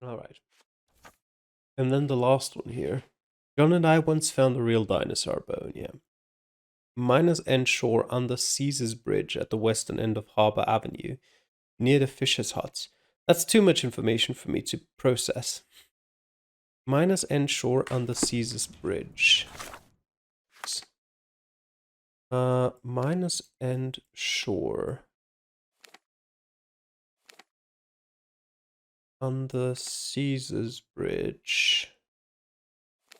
Alright. And then the last one here. John and I once found a real dinosaur bone, yeah. Miners End Shore under Caesar's Bridge at the western end of Harbour Avenue, near the fishers' huts. That's too much information for me to process. Miners End Shore under Caesar's Bridge. Miners End Shore. Under Caesar's Bridge.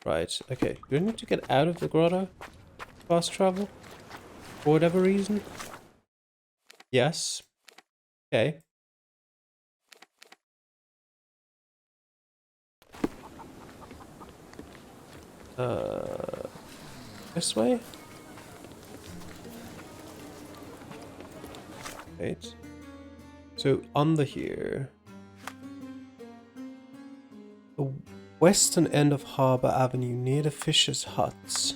Right, okay. Do I need to get out of the grotto? Fast travel? For whatever reason? Yes. Okay. This way? Wait. So, under here. The western end of Harbour Avenue, near the fishers' huts.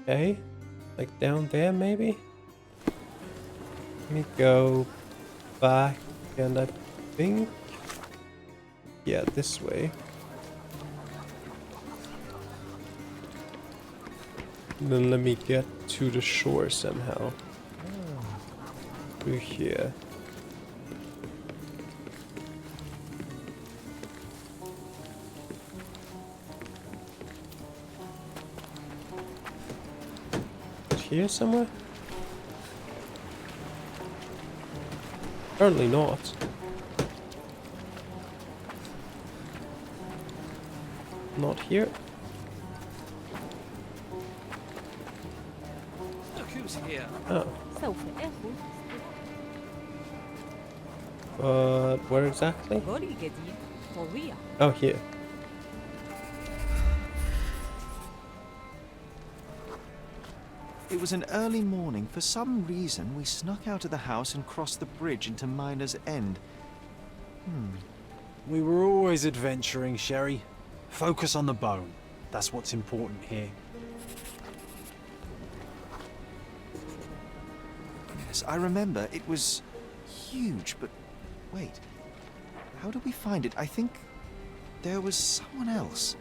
Okay. Like down there, maybe? Let me go back, and I think... yeah, this way. And then let me get to the shore somehow. Through here. Here somewhere? Apparently not. Not here. Look who's here. Oh. But where exactly? Oh, here. It was an early morning. For some reason, we snuck out of the house and crossed the bridge into Miner's End. We were always adventuring, Sherry. Focus on the bone. That's what's important here. Yes, I remember. It was huge, but wait. How did we find it? I think there was someone else.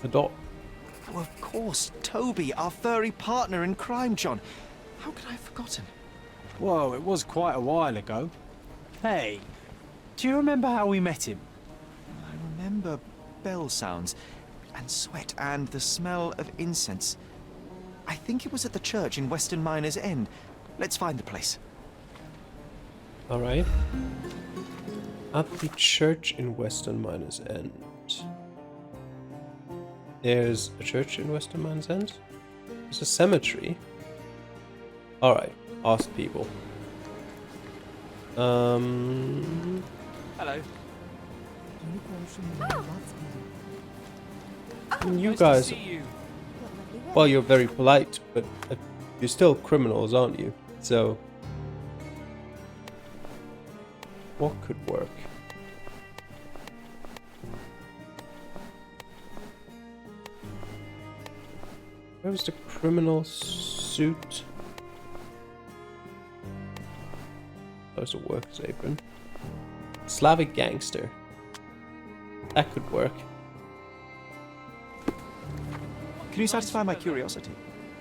The dog. Oh, of course, Toby, our furry partner in crime, John. How could I have forgotten? Whoa, it was quite a while ago. Hey, do you remember how we met him? I remember bell sounds and sweat and the smell of incense. I think it was at the church in Western Miner's End. Let's find the place. Alright. At the church in Western Miners End. There's a church in Western Miners End? There's a cemetery. Alright, ask people. Hello. You Nice guys, to see you. well, you're very polite, but you're still criminals, aren't you? So, what could work? Where's the criminal suit? There's a worker's apron. Slavic gangster. That could work. Can you satisfy my curiosity?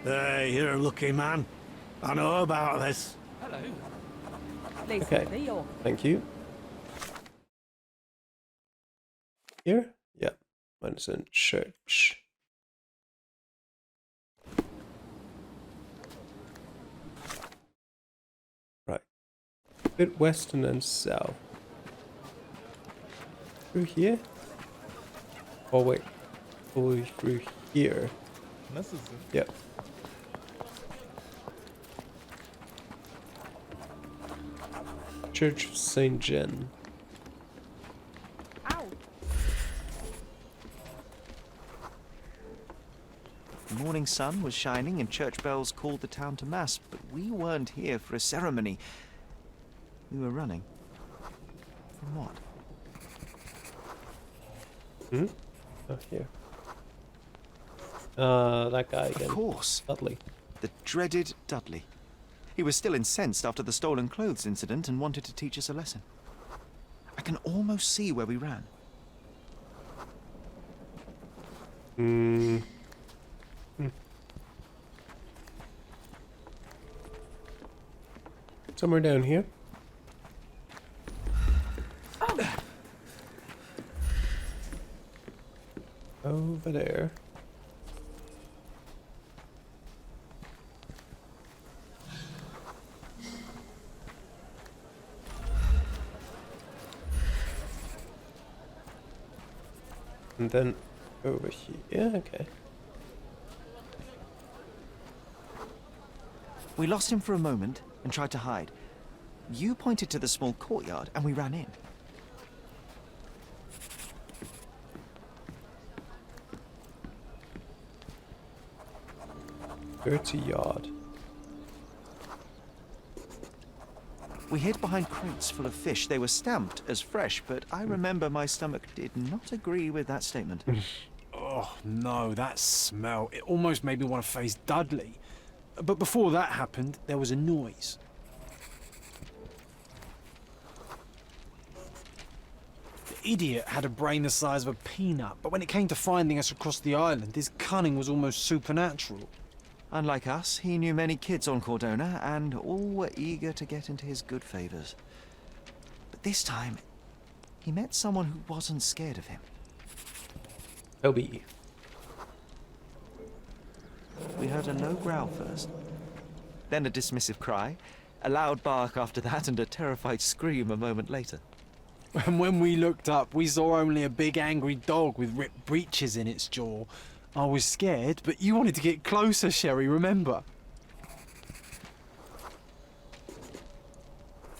Hey, you're a lucky man. I know about this. Hello. Okay, thank you. Here? Yeah, Miners End Church. Right. A bit western and south. Through here? Oh wait. Probably through here. Yep. Church of St. John. The morning sun was shining and church bells called the town to mass, but we weren't here for a ceremony. We were running. From what? Hmm? Oh, here. That guy again. Of course. Dudley. The dreaded Dudley. He was still incensed after the stolen clothes incident and wanted to teach us a lesson. I can almost see where we ran. Somewhere down here. Over there. And then over here. Yeah, okay. We lost him for a moment and tried to hide. You pointed to the small courtyard and we ran in. Dirty yard. We hid behind crates full of fish. They were stamped as fresh, but I remember my stomach did not agree with that statement. Oh, no, that smell. It almost made me want to face Dudley. But before that happened, there was a noise. The idiot had a brain the size of a peanut, but when it came to finding us across the island, his cunning was almost supernatural. Unlike us, he knew many kids on Cordona, and all were eager to get into his good favors. But this time, he met someone who wasn't scared of him. Toby. We heard a low growl first, then a dismissive cry, a loud bark after that, and a terrified scream a moment later. And when we looked up, we saw only a big angry dog with ripped breeches in its jaw. I was scared, but you wanted to get closer, Sherry, remember?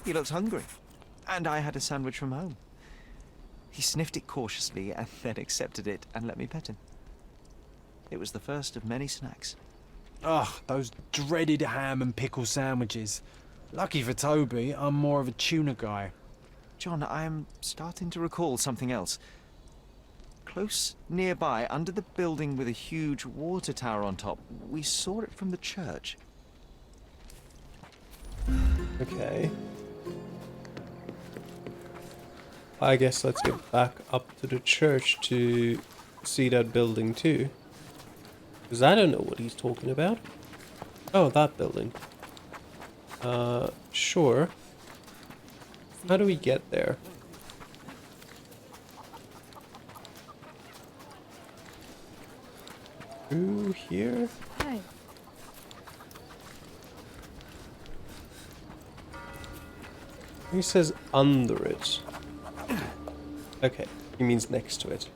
He looked hungry, and I had a sandwich from home. He sniffed it cautiously and then accepted it and let me pet him. It was the first of many snacks. Ugh, those dreaded ham and pickle sandwiches. Lucky for Toby, I'm more of a tuna guy. John, I'm starting to recall something else. Close nearby, under the building with a huge water tower on top, we saw it from the church. Okay. I guess let's get back up to the church to see that building too. Because I don't know what he's talking about. Oh, that building. Sure. How do we get there? Through here? Hi. He says under it. Okay, he means next to it.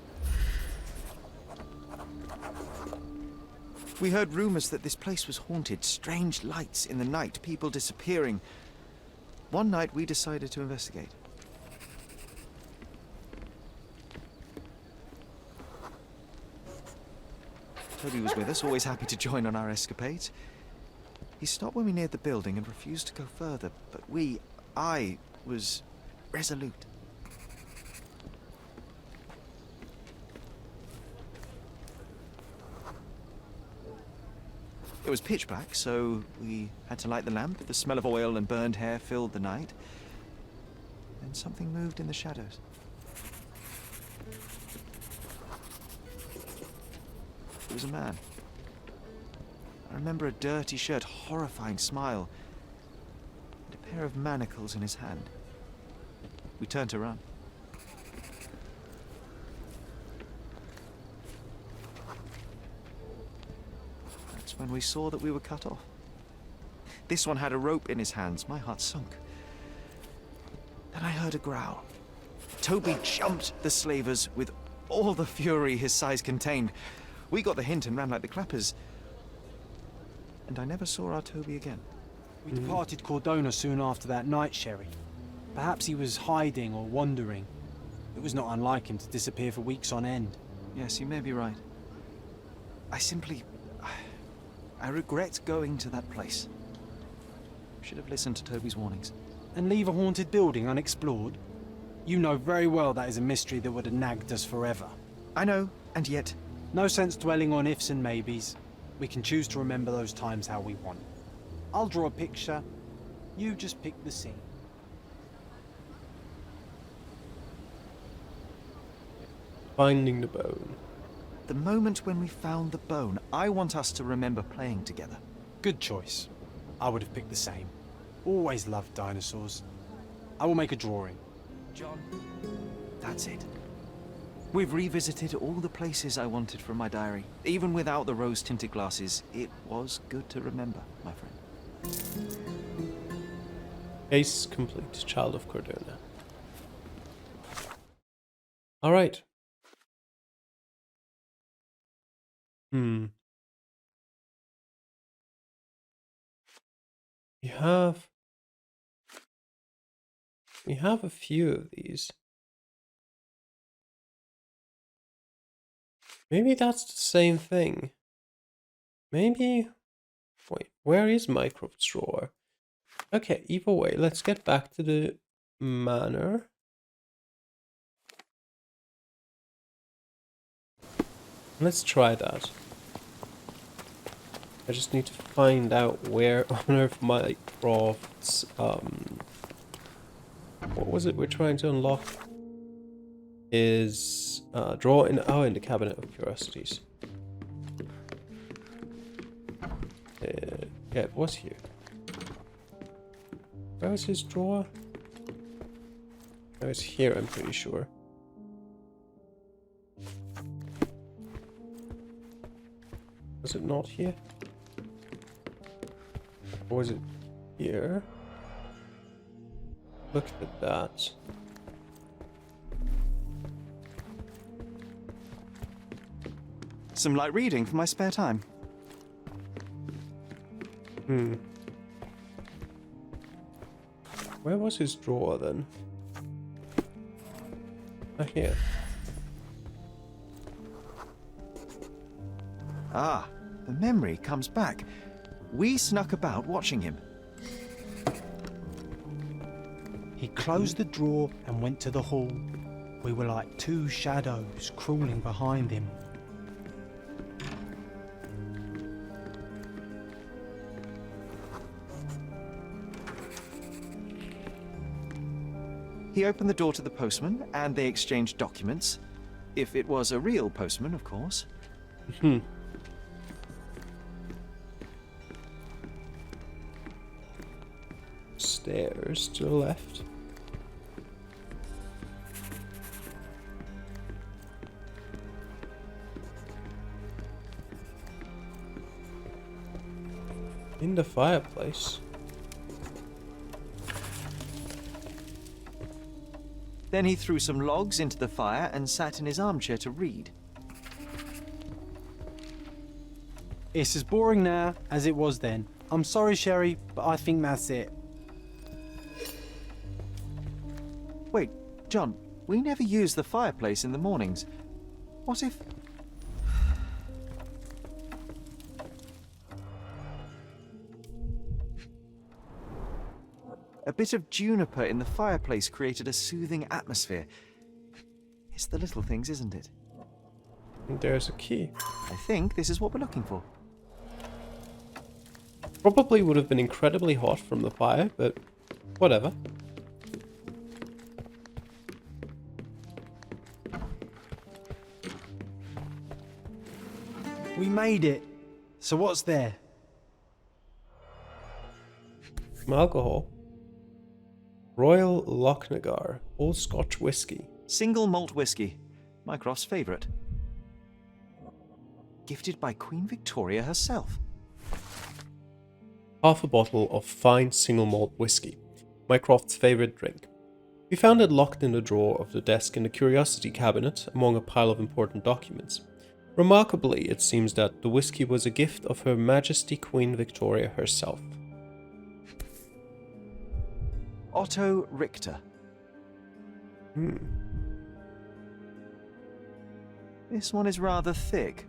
We heard rumors that this place was haunted, strange lights in the night, people disappearing. One night we decided to investigate. Toby was with us, always happy to join on our escapades. He stopped when we neared the building and refused to go further, but I was resolute. It was pitch black, so we had to light the lamp. The smell of oil and burned hair filled the night. Then something moved in the shadows. It was a man. I remember a dirty shirt, horrifying smile, and a pair of manacles in his hand. We turned to run. That's when we saw that we were cut off. This one had a rope in his hands. My heart sunk. Then I heard a growl. Toby jumped the slavers with all the fury his size contained. We got the hint and ran like the clappers. And I never saw our Toby again. We departed Cordona soon after that night, Sherry. Perhaps he was hiding or wandering. It was not unlike him to disappear for weeks on end. Yes, you may be right. I regret going to that place. Should have listened to Toby's warnings. And leave a haunted building unexplored? You know very well that is a mystery that would have nagged us forever. I know, and yet... No sense dwelling on ifs and maybes. We can choose to remember those times how we want. I'll draw a picture, You just pick the scene. Finding the bone. The moment when we found the bone, I want us to remember playing together. Good choice. I would have picked the same. Always loved dinosaurs. I will make a drawing. John, that's it. We've revisited all the places I wanted from my diary. Even without the rose-tinted glasses, it was good to remember, my friend. Case complete, Child of Cordona. Alright. We have a few of these. Maybe that's the same thing. Maybe... Wait, where is Mycroft's drawer? Okay, either way, let's get back to the manor. Let's try that. I just need to find out where on earth Mycroft's, what was it we're trying to unlock? Is, drawer in, in the Cabinet of Curiosities. Yeah, it was here. Where was his drawer? It was here, I'm pretty sure. Was it not here? Or was it here? Look at that. Some light reading for my spare time. Where was his drawer then? Not here. Ah, the memory comes back. We snuck about watching him. He closed the drawer and went to the hall. We were like two shadows crawling behind him. He opened the door to the postman, and they exchanged documents. If it was a real postman, of course. Stairs to the left. In the fireplace. Then he threw some logs into the fire and sat in his armchair to read. It's as boring now as it was then. I'm sorry, Sherry, but I think that's it. Wait, John, we never use the fireplace in the mornings. What if... A bit of juniper in the fireplace created a soothing atmosphere. It's the little things, isn't it? And there's a key. I think this is what we're looking for. Probably would have been incredibly hot from the fire, but whatever. We made it. So what's there? Some alcohol. Royal Lochnagar, Old Scotch Whiskey. Single malt whiskey. Mycroft's favourite. Gifted by Queen Victoria herself. Half a bottle of fine single malt whiskey. Mycroft's favourite drink. We found it locked in the drawer of the desk in the curiosity cabinet among a pile of important documents. Remarkably, it seems that the whiskey was a gift of Her Majesty Queen Victoria herself. Otto Richter. This one is rather thick.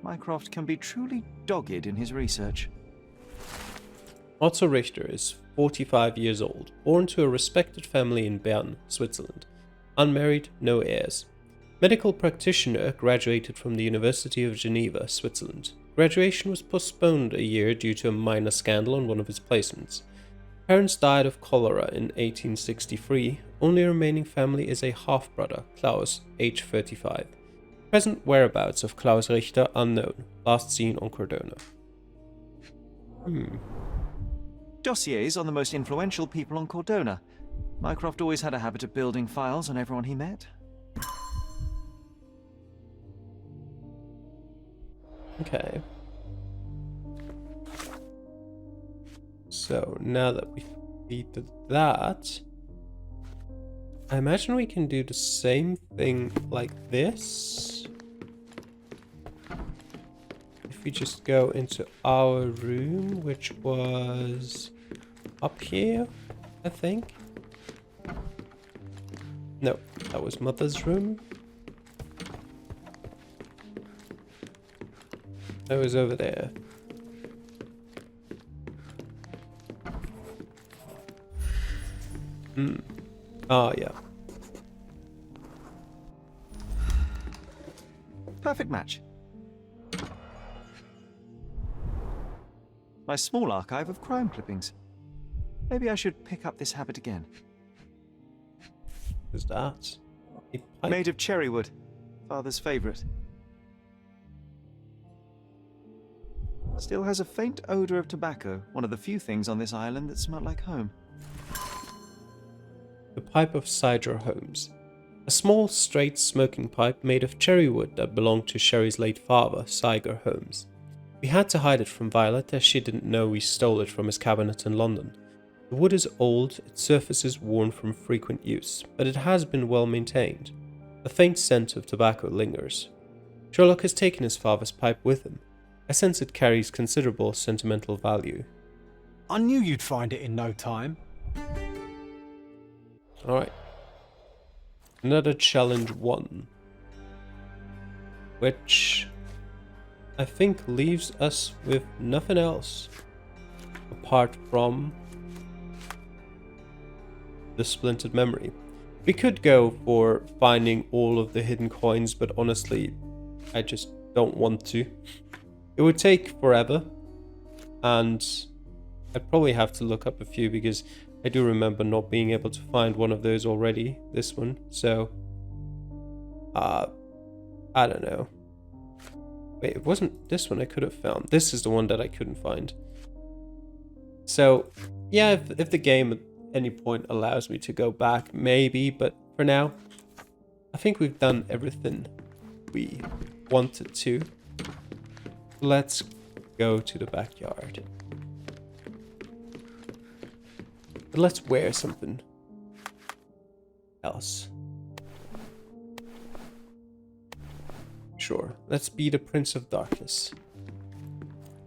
Mycroft can be truly dogged in his research. Otto Richter is 45 years old, born to a respected family in Bern, Switzerland. Unmarried, no heirs. Medical practitioner, graduated from the University of Geneva, Switzerland. Graduation was postponed a year due to a minor scandal on one of his placements. Parents died of cholera in 1863. Only remaining family is a half-brother, Klaus, age 35. Present whereabouts of Klaus Richter unknown. Last seen on Cordona. Dossiers on the most influential people on Cordona. Mycroft always had a habit of building files on everyone he met. Okay. So now that we've completed that, I imagine we can do the same thing like this. If we just go into our room, which was up here, I think. No, that was Mother's room. That was over there. Oh, yeah. Perfect match. My small archive of crime clippings. Maybe I should pick up this habit again. What's that? A pipe? Made of cherry wood. Father's favourite. Still has a faint odour of tobacco. One of the few things on this island that smell like home. The pipe of Sherlock Holmes. A small, straight smoking pipe made of cherry wood that belonged to Sherry's late father, Sherlock Holmes. We had to hide it from Violet as she didn't know we stole it from his cabinet in London. The wood is old, its surface is worn from frequent use, but it has been well maintained. A faint scent of tobacco lingers. Sherlock has taken his father's pipe with him. I sense it carries considerable sentimental value. I knew you'd find it in no time. Alright. Another challenge 1. Which I think leaves us with nothing else apart from the splintered memory. We could go for finding all of the hidden coins, but honestly, I just don't want to. It would take forever, and I'd probably have to look up a few because I do remember not being able to find one of those already, this one, so I don't know. Wait, it wasn't this one I could have found. This is the one that I couldn't find. So, yeah, if the game at any point allows me to go back, maybe, but for now, I think we've done everything we wanted to. Let's go to the backyard. But let's wear something else. Sure, let's be the Prince of Darkness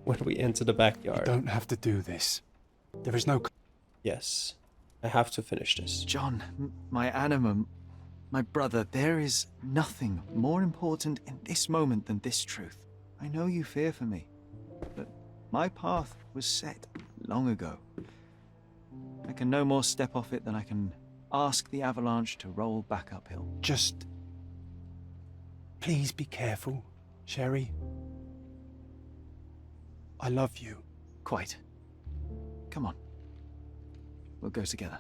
when we enter the backyard. You don't have to do this. There is no... Yes, I have to finish this. John, my animum, my brother, there is nothing more important in this moment than this truth. I know you fear for me, but my path was set long ago. I can no more step off it than I can ask the avalanche to roll back uphill. Just... please be careful, Sherry. I love you. Quite. Come on. We'll go together.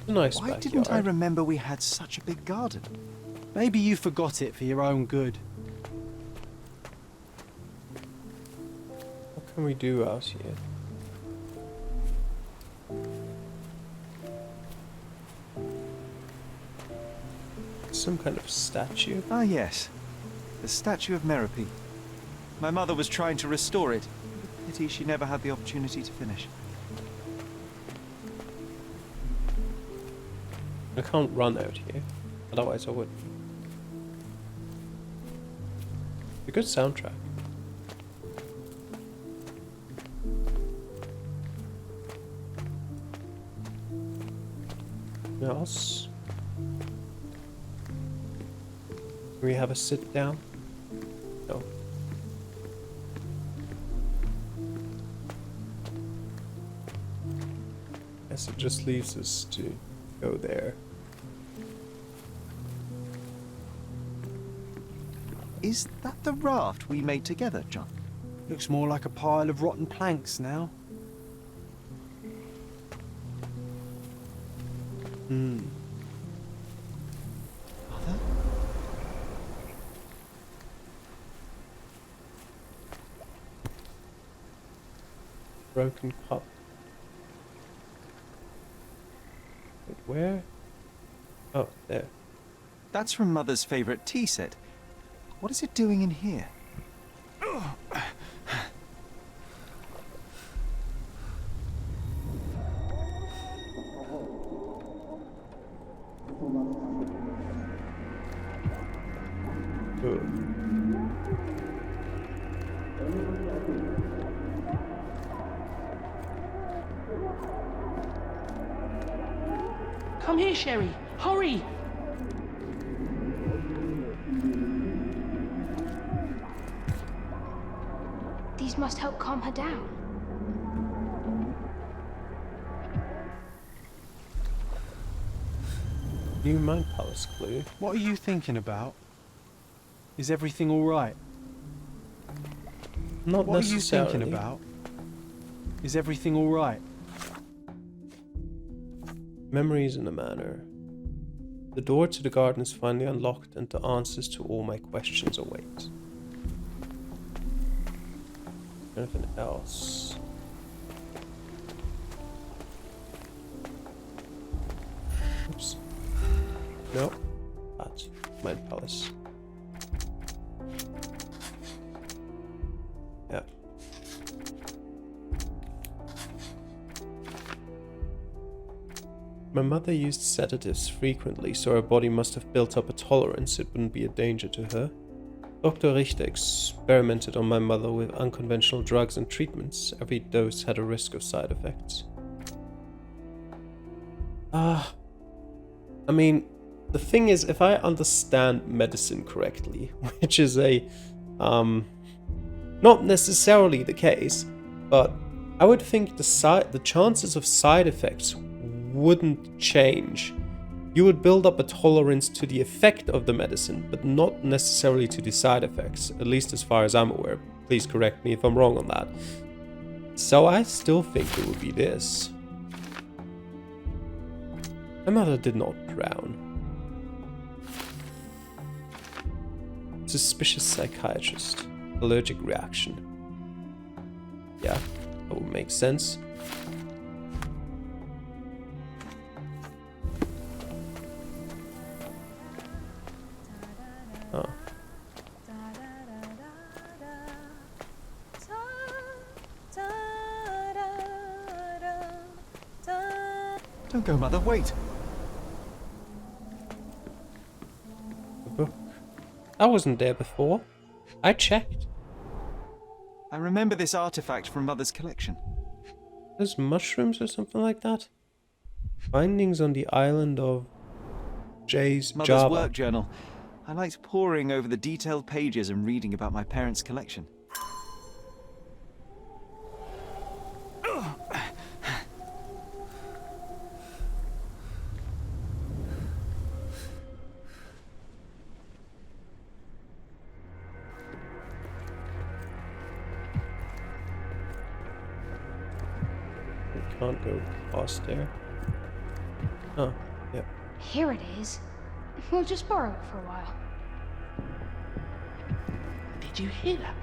A nice Why backyard. didn't I remember we had such a big garden? Maybe you forgot it for your own good. What can we do out here? Some kind of statue. Ah, yes. The statue of Merope. My mother was trying to restore it. Pity she never had the opportunity to finish. I can't run out here, otherwise I would. A good soundtrack. Anything else? Do we have a sit down? No. guess it just leaves us to go there. Is that the raft we made together, John? Looks more like a pile of rotten planks now. Hmm. Mother? Broken cup. Wait, where? Oh, there. That's from Mother's favorite tea set. What is it doing in here? Good. Come here, Sherry. Hurry! These must help calm her down. New Mind Palace clue. What are you thinking about? Is everything all right? Not What are you necessarily. thinking about? Is everything all right? Memories in a manner. The door to the garden is finally unlocked and the answers to all my questions await. Anything else? Oops. No. That's Mind Palace. Yeah. My mother used sedatives frequently, so her body must have built up a tolerance it wouldn't be a danger to her. Dr. Richter experimented on my mother with unconventional drugs and treatments. Every dose had a risk of side effects. I mean, the thing is, if I understand medicine correctly, which is not necessarily the case, but I would think the chances of side effects wouldn't change. You would build up a tolerance to the effect of the medicine, but not necessarily to the side effects, at least as far as I'm aware. Please correct me if I'm wrong on that. So I still think it would be this. My mother did not drown. Suspicious psychiatrist. Allergic reaction. Yeah, that would make sense. Oh. Don't go, Mother, wait. The book. I wasn't there before. I checked. I remember this artifact from Mother's collection. There's mushrooms or something like that. Findings on the island of Jay's Mother's Java. work journal. I liked poring over the detailed pages and reading about my parents' collection. We can't go past there. Oh, yeah. Here it is. We'll just borrow it for a while. Did you hear that?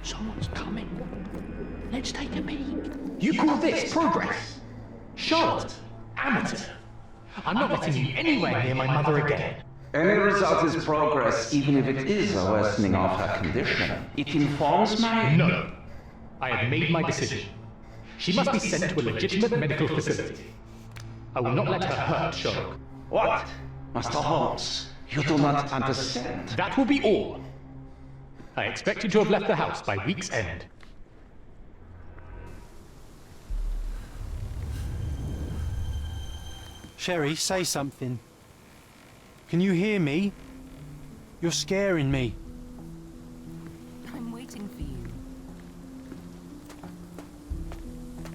Someone's coming. Let's take a peek. You call this progress? Charlotte, amateur. I'm not letting you anywhere near my mother again. Any result is progress, even if it is a worsening of her condition. It informs my... No. I have made my decision. She must be sent to a legitimate medical facility. I will not let her hurt Sherlock. What? Master Holmes, you do not understand. That will be all. I expect you to have left the house by week's end. Sherry, say something. Can you hear me? You're scaring me. I'm waiting for you.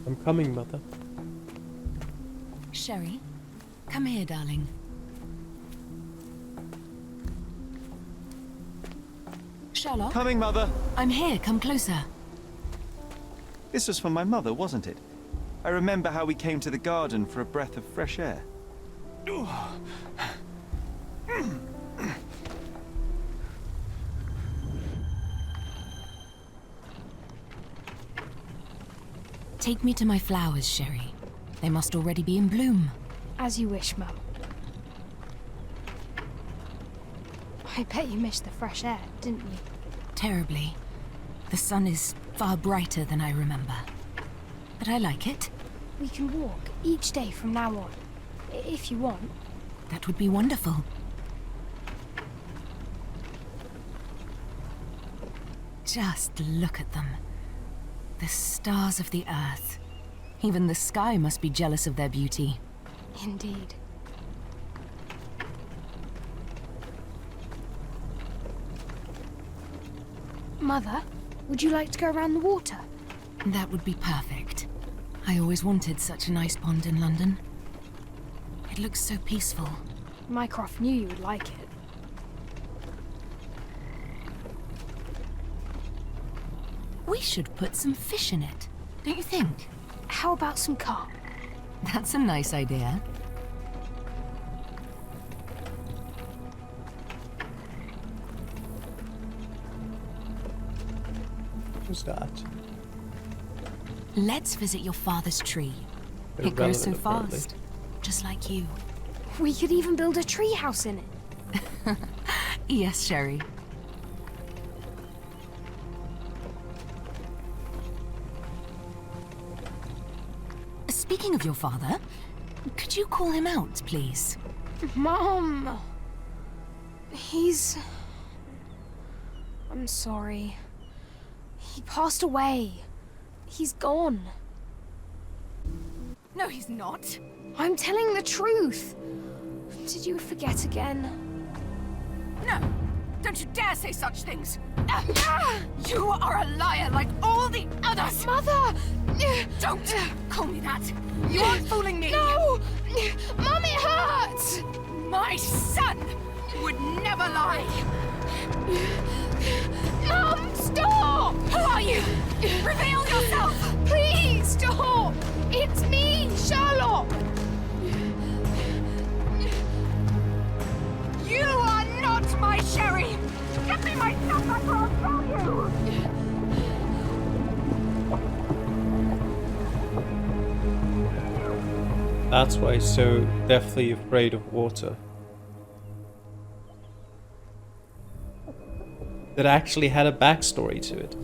I'm coming, Mother. Sherry, come here, darling. Sherlock? Coming, Mother. I'm here, come closer. This was for my mother, wasn't it? I remember how we came to the garden for a breath of fresh air. Take me to my flowers, Sherry. They must already be in bloom. As you wish, Mum. I bet you missed the fresh air, didn't you? Terribly. The sun is far brighter than I remember. But I like it. We can walk each day from now on, if you want. That would be wonderful. Just look at them. The stars of the earth. Even the sky must be jealous of their beauty. Indeed. Mother, would you like to go around the water? That would be perfect. I always wanted such a nice pond in London. It looks so peaceful. Mycroft knew you would like it. We should put some fish in it, don't you think? How about some carp? That's a nice idea. Who's that? Let's visit your father's tree. Bit It grows so irrelevant, apparently. fast, just like you. We could even build a tree house in it. Yes, Sherry. Speaking of your father, could you call him out, please? Mom! I'm sorry. He passed away. He's gone. No, he's not. I'm telling the truth. Did you forget again? No, don't you dare say such things. You are a liar like all the others. Mother! Don't call me that. You aren't fooling me. No! Mom, it hurts! My son would never lie. Mom, stop! Who are you? Reveal yourself. Please, stop! It's me, Sherlock! You are not my Sherry. Give me my son back or I'll kill you. That's why he's so deathly afraid of water. That actually had a backstory to it.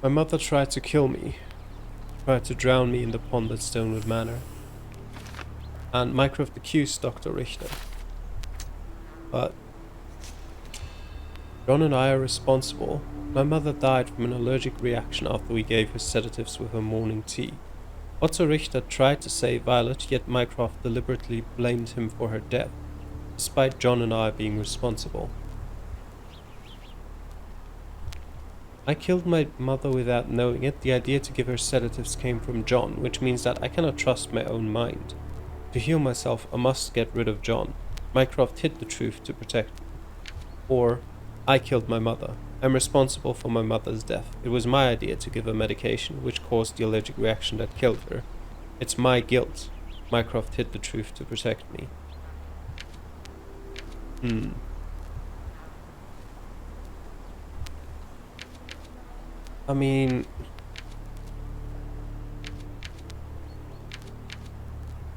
My mother tried to kill me, tried to drown me in the pond at Stonewood Manor, and Mycroft accused Dr. Richter. But John and I are responsible. My mother died from an allergic reaction after we gave her sedatives with her morning tea. Otto Richter tried to save Violet, yet Mycroft deliberately blamed him for her death, despite John and I being responsible. I killed my mother without knowing it. The idea to give her sedatives came from John, which means that I cannot trust my own mind. To heal myself, I must get rid of John. Mycroft hid the truth to protect me. Or, I killed my mother. I'm responsible for my mother's death. It was my idea to give her medication, which caused the allergic reaction that killed her. It's my guilt. Mycroft hid the truth to protect me. I mean,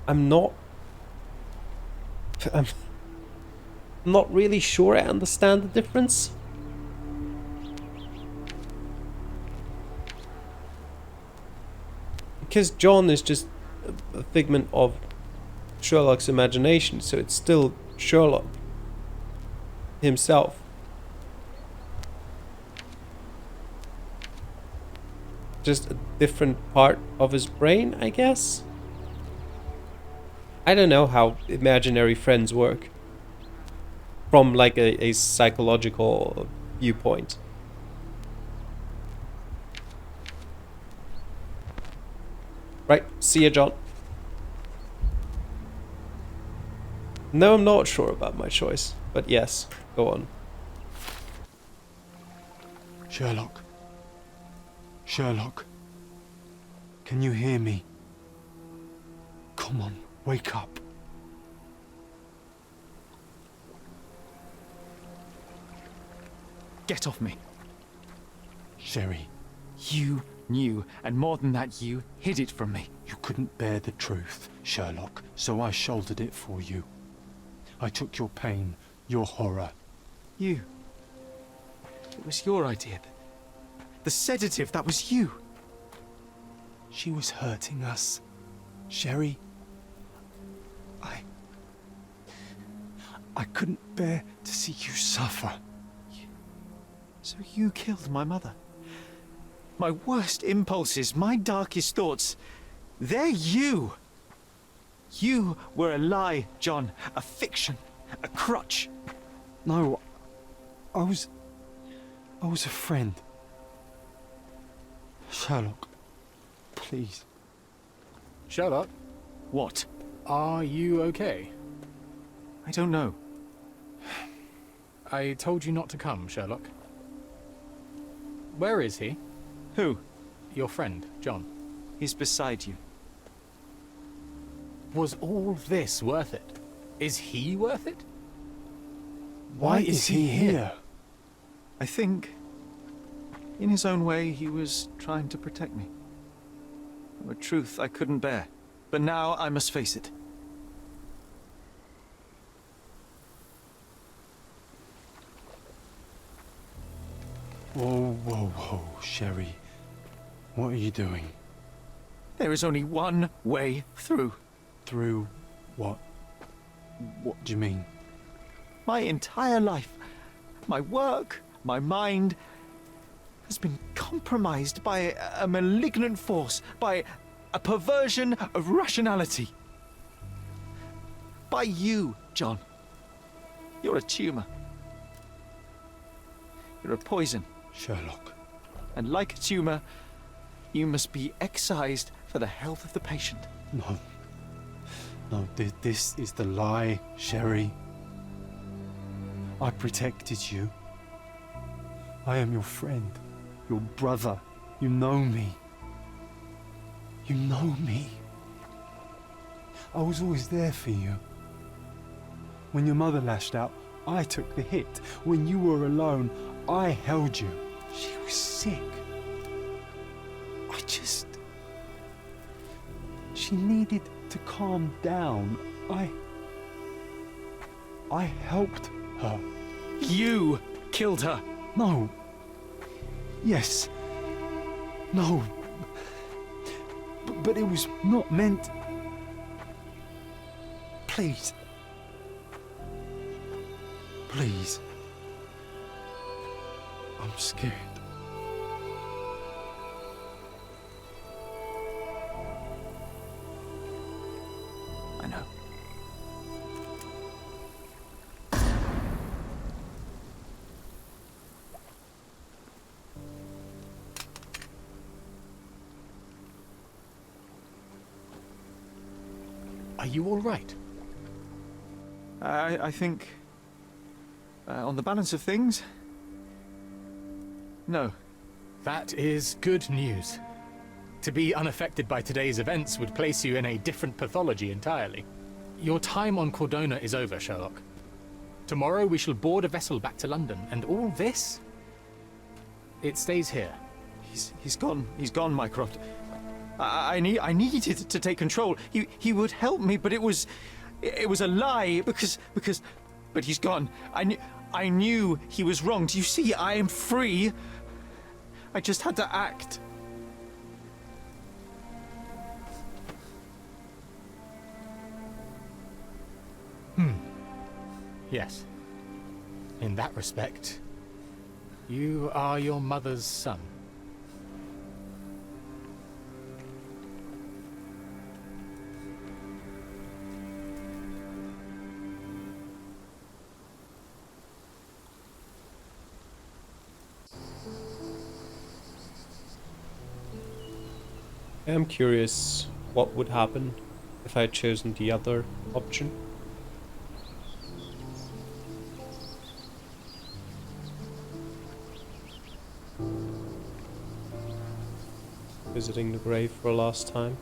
I'm not not really sure I understand the difference. Because John is just a figment of Sherlock's imagination, so it's still Sherlock himself. Just a different part of his brain, I guess. I don't know how imaginary friends work from like a psychological viewpoint. Right, see ya, John. No, I'm not sure about my choice, but yes, go on. Sherlock. Sherlock. Can you hear me? Come on, wake up. Get off me. Sherry, You knew, and more than that, you hid it from me. you couldn't bear the truth, Sherlock, so I shouldered it for you. I took your pain, your horror. You. It was your idea. The sedative, that was you. She was hurting us. Sherry, I couldn't bear to see you suffer. So you killed my mother. My worst impulses, my darkest thoughts, they're you. You were a lie, John, a fiction, a crutch. No, I was a friend. Sherlock, please. Sherlock, What? are you okay? I don't know. I told you not to come, Sherlock. Where is he? Who? Your friend, John. He's beside you. Was all this worth it? Is he worth it? Why is he here? I think, in his own way, he was trying to protect me. A truth I couldn't bear. But now I must face it. Whoa, whoa, whoa, Sherry. What are you doing? There is only one way through. Through what? What do you mean? My entire life, my work, my mind, has been compromised by a malignant force, by a perversion of rationality. By you, John. You're a tumor. You're a poison. Sherlock. And like a tumor, you must be excised for the health of the patient. No. No, this is the lie, Sherry. I protected you. I am your friend, your brother. You know me. You know me. I was always there for you. When your mother lashed out, I took the hit. When you were alone, I held you. She was sick. She needed to calm down. I helped her. You killed her. No. Yes. No. But it was not meant. Please. Please. I'm scared. I know. Are you all right? I think, on the balance of things, no. That is good news. To be unaffected by today's events would place you in a different pathology entirely. Your time on Cordona is over, Sherlock. Tomorrow we shall board a vessel back to London, and all this? It stays here. He's gone, Mycroft. I needed to take control. He would help me, but it was a lie because but he's gone. I knew he was wrong. Do you see? I am free. I just had to act. Yes. In that respect, you are your mother's son. I'm curious what would happen if I had chosen the other option. Visiting the grave for a last time.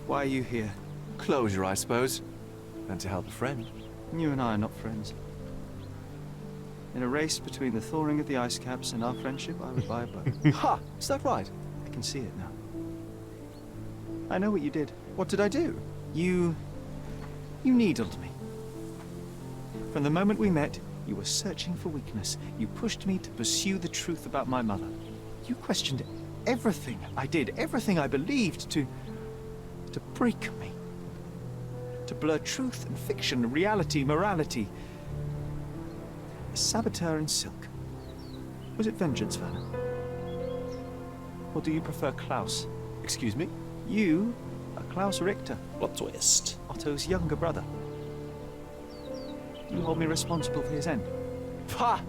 Why are you here? Closure, I suppose. And to help a friend. You and I are not friends. In a race between the thawing of the ice caps and our friendship, I would buy a boat. Ha! Is that right? I can see it now. I know what you did. What did I do? You needled me. From the moment we met, you were searching for weakness. You pushed me to pursue the truth about my mother. You questioned everything I did, everything I believed, to break me. To blur truth and fiction, reality, morality. A saboteur in silk. Was it vengeance, Werner? Or do you prefer Klaus? Excuse me? You are Klaus Richter, Plot twist. Otto's younger brother. You hold me responsible for his end. Ha!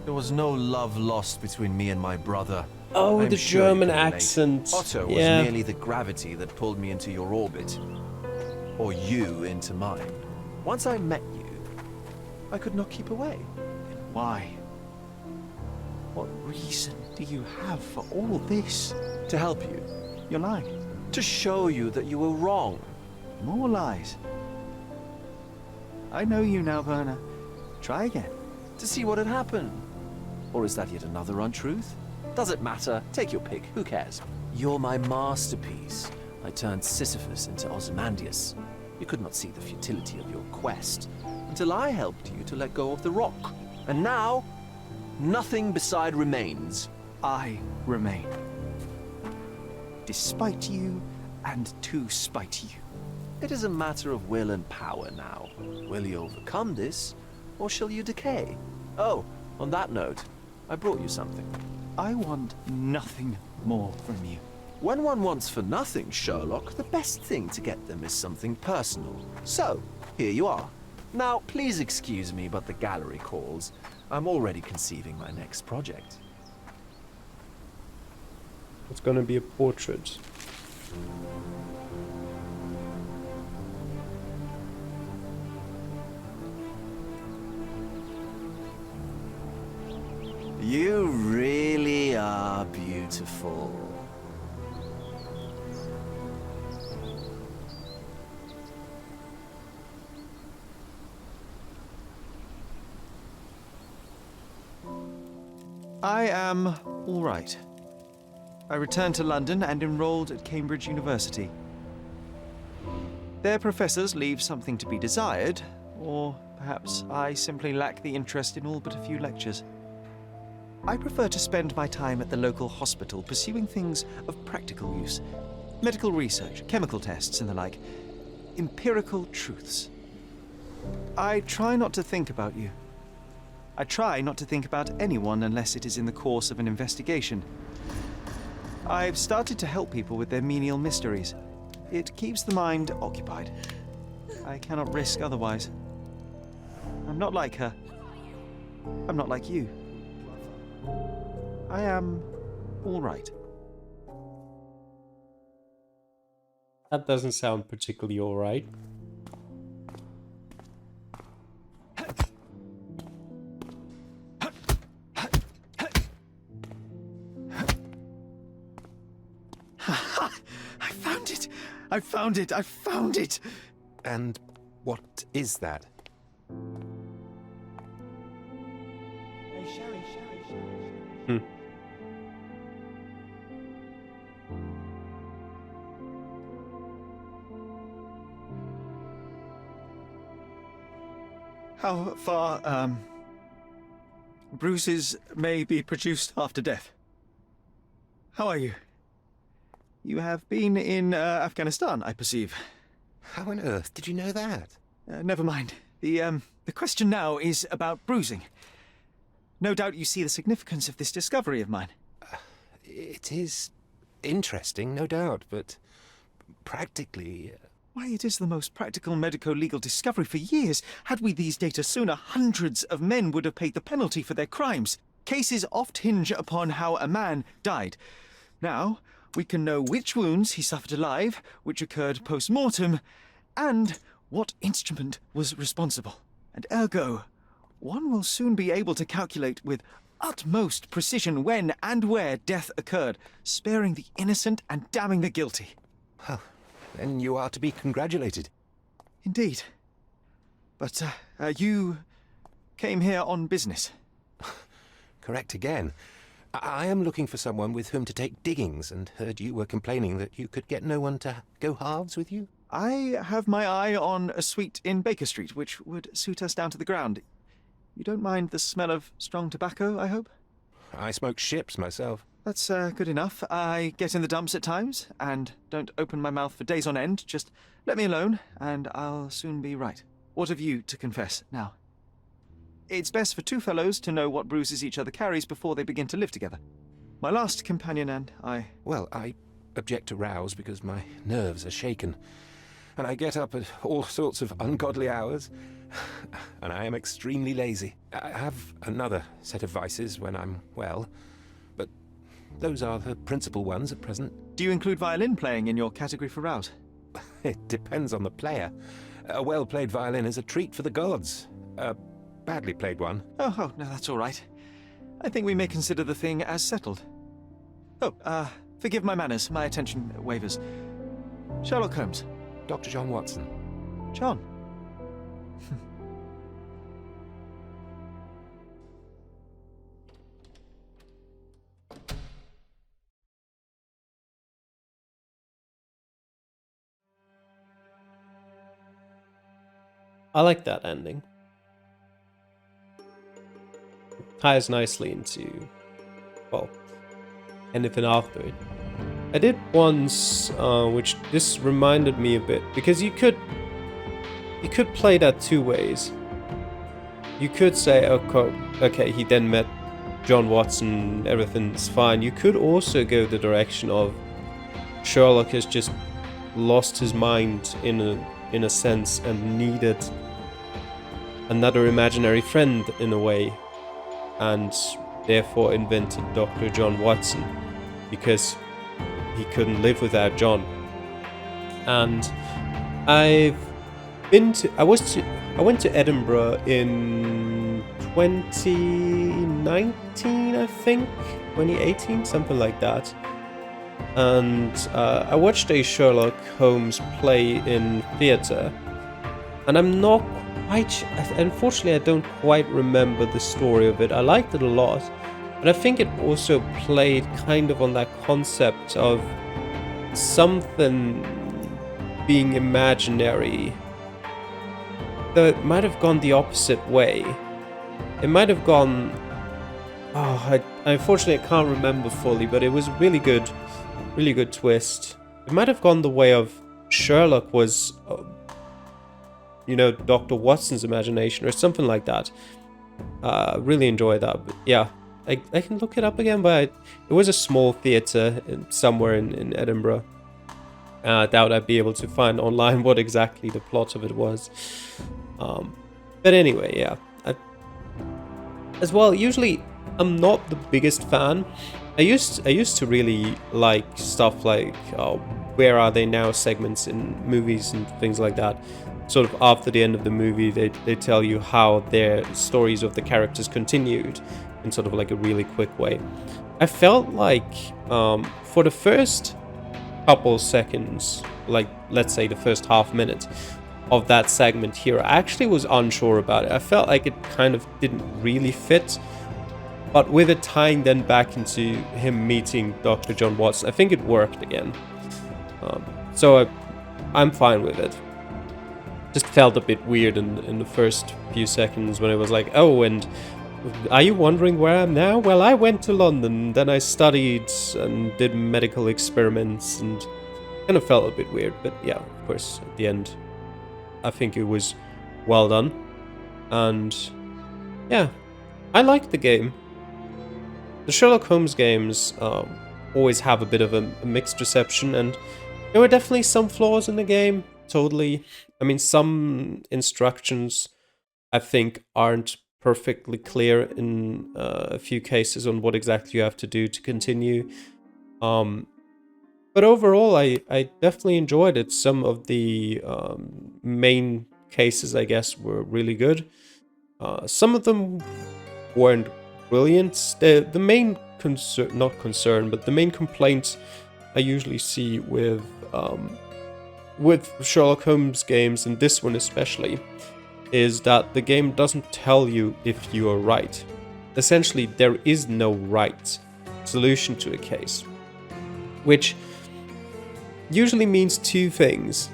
There was no love lost between me and my brother. Oh, I'm the sure you German can relate. accent. Otto was Yeah. merely the gravity that pulled me into your orbit. Or you into mine. Once I met you, I could not keep away. Why? What reason do you have for all this? To help you. You're lying. To show you that you were wrong. More lies. I know you now, Werner. Try again. To see what had happened. Or is that yet another untruth? Does it matter? Take your pick. Who cares? You're my masterpiece. I turned Sisyphus into Ozymandias. You could not see the futility of your quest until I helped you to let go of the rock. And now, nothing beside remains. I remain. Despite you and to spite you. It is a matter of will and power now. Will you overcome this, or shall you decay? Oh, on that note, I brought you something. I want nothing more from you. When one wants for nothing, Sherlock, the best thing to get them is something personal. So, here you are. Now, please excuse me, but the gallery calls. I'm already conceiving my next project. It's gonna be a portrait. You really are beautiful. I am all right. I returned to London and enrolled at Cambridge University. Their professors leave something to be desired, or perhaps I simply lack the interest in all but a few lectures. I prefer to spend my time at the local hospital pursuing things of practical use. Medical research, chemical tests and the like. Empirical truths. I try not to think about you. I try not to think about anyone unless it is in the course of an investigation. I've started to help people with their menial mysteries. It keeps the mind occupied. I cannot risk otherwise. I'm not like her. I'm not like you. I am all right. That doesn't sound particularly alright. I found it! I found it! And what is that? Hmm. How far, bruises may be produced after death? How are you? You have been in Afghanistan, I perceive. How on earth did you know that? Never mind. The question now is about bruising. No doubt you see the significance of this discovery of mine. It is interesting, no doubt, but practically... Why, it is the most practical medico-legal discovery for years. Had we these data sooner, hundreds of men would have paid the penalty for their crimes. Cases oft hinge upon how a man died. Now, we can know which wounds he suffered alive, which occurred post-mortem, and what instrument was responsible. And ergo, one will soon be able to calculate with utmost precision when and where death occurred, sparing the innocent and damning the guilty. Well, then you are to be congratulated. Indeed. But, you came here on business. Correct again. I am looking for someone with whom to take diggings, and heard you were complaining that you could get no one to go halves with you. I have my eye on a suite in Baker Street, which would suit us down to the ground. You don't mind the smell of strong tobacco, I hope? I smoke ships myself. That's good enough. I get in the dumps at times, and don't open my mouth for days on end. Just let me alone, and I'll soon be right. What have you to confess now? It's best for two fellows to know what bruises each other carries before they begin to live together. My last companion and I... Well, I object to rows because my nerves are shaken, and I get up at all sorts of ungodly hours, and I am extremely lazy. I have another set of vices when I'm well, but those are the principal ones at present. Do you include violin playing in your category for rouse? It depends on the player. A well-played violin is a treat for the gods. A badly played one... Oh, no, that's all right. I think we may consider the thing as settled. Oh, forgive my manners. My attention wavers. Sherlock Holmes. Dr. John Watson. John. I like that ending. Ties nicely into, well, anything after it. I did once, which this reminded me a bit, because you could play that two ways. You could say, okay, he then met John Watson, everything's fine. You could also go the direction of Sherlock has just lost his mind in a sense and needed another imaginary friend in a way, and therefore invented Dr. John Watson because he couldn't live without John. And I went to Edinburgh in 2019, I think, 2018, something like that. And I watched a Sherlock Holmes play in theatre, and I'm not quite... Unfortunately, I don't quite remember the story of it. I liked it a lot, but I think it also played kind of on that concept of something being imaginary. Though it might have gone the opposite way. It might have gone... I unfortunately can't remember fully, but it was really good twist. It might have gone the way of Sherlock was, Dr. Watson's imagination or something like that. Really enjoy that. But yeah, I can look it up again, but it was a small theatre somewhere in Edinburgh. I doubt I'd be able to find online what exactly the plot of it was. But anyway, yeah. As well, usually I'm not the biggest fan. I used to really like stuff like Where Are They Now segments in movies and things like that. Sort of after the end of the movie, they tell you how their stories of the characters continued in sort of like a really quick way. I felt like for the first couple seconds, like let's say the first half minute of that segment here, I actually was unsure about it. I felt like it kind of didn't really fit But with it tying then back into him meeting Dr. John Watson, I think it worked again. So I'm fine with it. Just felt a bit weird in the first few seconds when it was like, oh, and are you wondering where I'm now? Well, I went to London, then I studied and did medical experiments, and kind of felt a bit weird. But yeah, of course, at the end, I think it was well done. And yeah, I liked the game. The Sherlock Holmes games always have a bit of a mixed reception, and there were definitely some flaws in the game, totally. I mean, some instructions, I think, aren't perfectly clear in a few cases on what exactly you have to do to continue. But overall, I definitely enjoyed it. Some of the main cases, I guess, were really good. Some of them weren't brilliant. The main concern, not concern, but the main complaint I usually see with Sherlock Holmes games, and this one especially, is that the game doesn't tell you if you are right. Essentially, there is no right solution to a case, which usually means two things.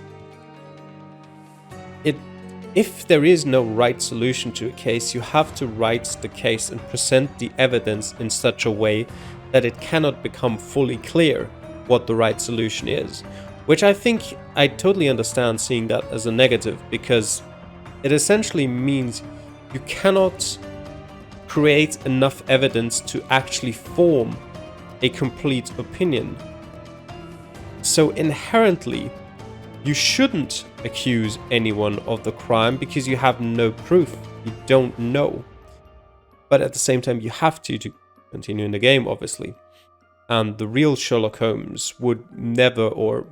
If there is no right solution to a case, you have to write the case and present the evidence in such a way that it cannot become fully clear what the right solution is. Which I think I totally understand seeing that as a negative, because it essentially means you cannot create enough evidence to actually form a complete opinion. So inherently, you shouldn't accuse anyone of the crime because you have no proof. You don't know. But at the same time, you have to continue in the game, obviously. And the real Sherlock Holmes would never, or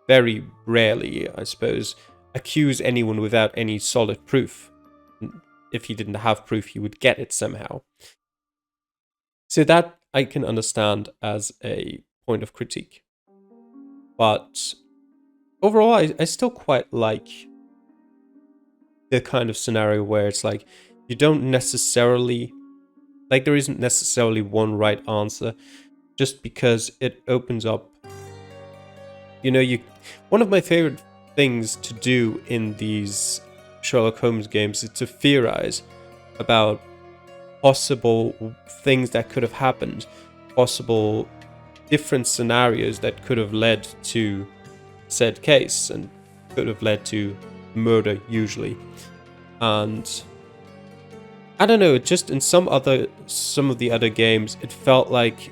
very rarely, I suppose, accuse anyone without any solid proof. If he didn't have proof, he would get it somehow. So that I can understand as a point of critique. But overall, I still quite like the kind of scenario where it's like, you don't necessarily, like there isn't necessarily one right answer, just because it opens up, one of my favorite things to do in these Sherlock Holmes games is to theorize about possible things that could have happened, possible different scenarios that could have led to said case and could have led to murder usually. And I don't know, just in some of the other games, it felt like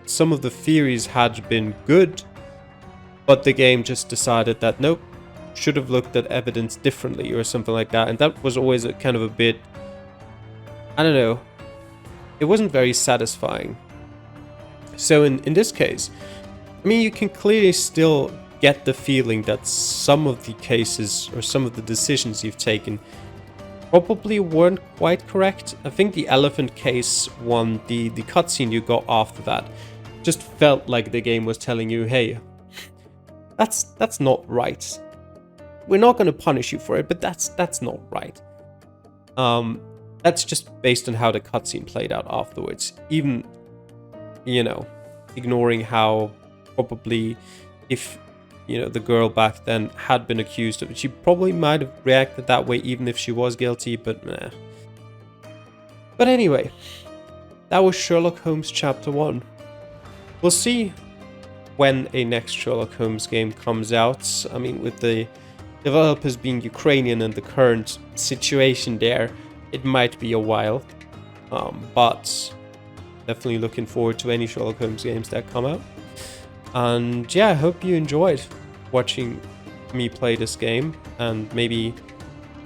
some of the theories had been good, but the game just decided that nope, should have looked at evidence differently or something like that. And that was always a kind of a bit, I don't know, it wasn't very satisfying. So in this case, I mean, you can clearly still get the feeling that some of the cases or some of the decisions you've taken probably weren't quite correct. I think the elephant case one, the cutscene you got after that, just felt like the game was telling you, hey, that's not right. We're not going to punish you for it, but that's not right. That's just based on how the cutscene played out afterwards. Even, ignoring how probably if, the girl back then had been accused of it, she probably might have reacted that way even if she was guilty, but meh. But anyway, that was Sherlock Holmes Chapter 1. We'll see when a next Sherlock Holmes game comes out. I mean, with the developers being Ukrainian and the current situation there, it might be a while. But definitely looking forward to any Sherlock Holmes games that come out. And yeah, I hope you enjoyed watching me play this game and maybe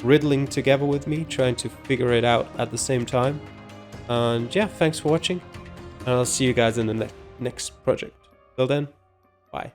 riddling together with me, trying to figure it out at the same time. And yeah, thanks for watching, and I'll see you guys in the next project. Till then, bye.